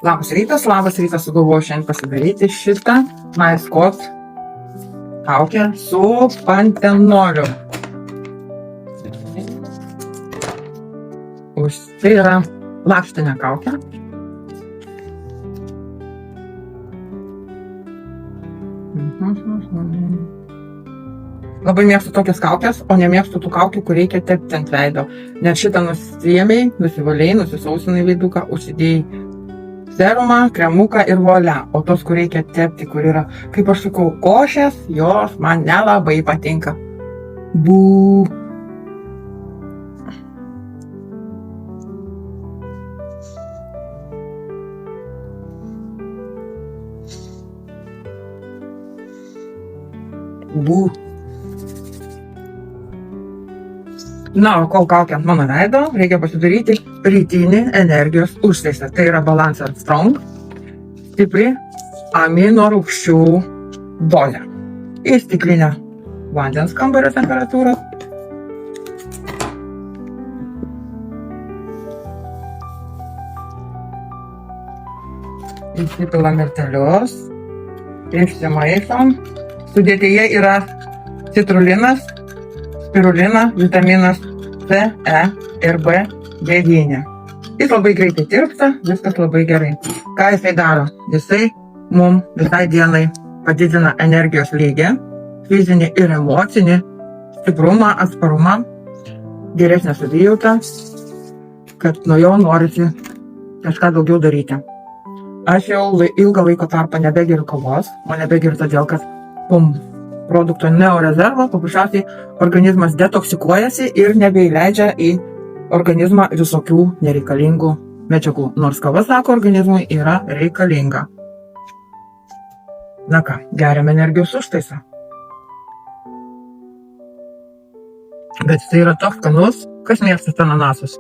Labas rytas, sugalvojau šiandien pasidaryti šitą Nice Coat kaukę su pantenoliu. Tai yra lakštinė kaukė. Labai mėgstu tokias kaukės, o nemėgstu tų kaukių, kur reikia tepti ant veido. Nes šitą nusiėmei, nusivalėjai, nusisausinai veiduką, užsidėjai serumą, kremuką ir volia. O tos, kur reikia tepti, kur yra, kaip aš sakau, košės, jos man nelabai patinka. Bū. Bū. Na, o kol kaukė ant mano veido, reikia pasidaryti rytinį energijos užtaisą. Tai yra Balance Strong, stipri amino rūgščių dozė. Į stiklinę vandens kambario temperatūros. Įsipilam miltelius. Išsimaišom. Sudėtyje yra citrulinas, spirulina, vitaminas C, E ir B9. Jis labai greitai tirpsta, viskas labai gerai. Ką jisai daro? Jisai mums visai dienai padidina energijos lygį, fizinį ir emocinį, stiprumą, atsparumą, geresnę savijautą, kad nuo jo norisi kažką daugiau daryti. Aš jau ilgą laiko tarpą nebegeriu kavos, o nebegeriu todėl, kad produkto neorezervo, paprasčiausiai organizmas detoksikuojasi ir nebeįleidžia į organizmą visokių nereikalingų medžiagų. Nors kava, sako, organizmui yra reikalinga. Na ką, geriam energijos užtaisą. Bet tai yra toks skanus, kas mėgstat ananasus.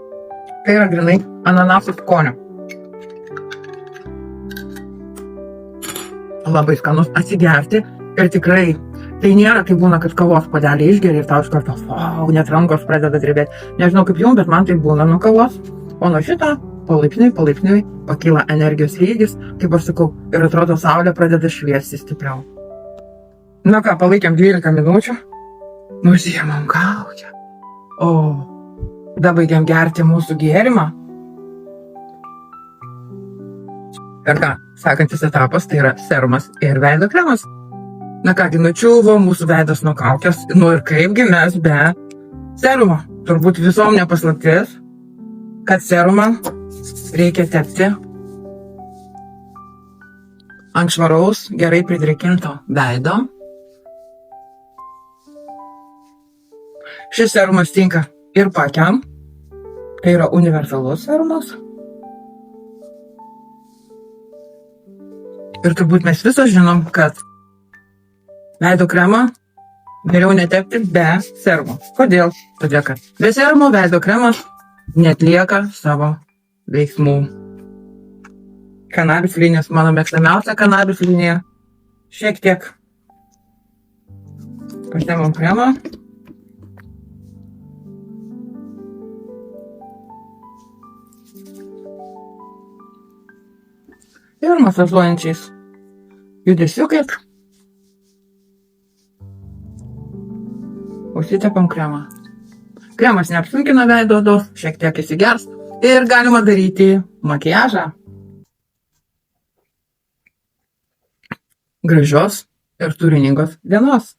Tai yra grinai ananasų skonio. Labai skanus atsigerti. Ir tikrai, tai nėra kaip būna, kad kavos puodelį išgeri ir tau iš karto, wow, net rankos pradeda drebėti. Nežinau kaip jums, bet man tai būna nuo kavos. O nuo šito palaipsniui pakyla energijos lygis, kaip aš sakau, ir atrodo saulė pradeda šviesti stipriau. Na ką, palaikėm 12 minučių, nusiėmam kaukę. O, dabaigiam gerti mūsų gėrimą. Ir ką, sekantis etapas tai yra serumas ir veido kremas. Na kągi, nučiuvo mūsų veidas nuo kaukės, nu ir kaipgi mes be serumo. Turbūt visom nepaslaptis, kad serumą reikia tepti ant švaraus, gerai pridrėkinto veido. Šis serumas tinka ir paakiam, tai yra universalus serumas. Ir turbūt mes visos žinom, kad veido kremą geriau netepti be serumo. Kodėl? Todėl, kad be serumo veido kremas neatlieka savo veiksmų. Kanabis linijos, mano mėgstamiausia kanabis linija. Šiek tiek paštėmam kremą. Ir masažuojančiais judesiukais užsitepam kremą. Kremas neapsunkina veido odos, šiek tiek įsigers ir galima daryti makiažą. Gražios ir turiningos dienos.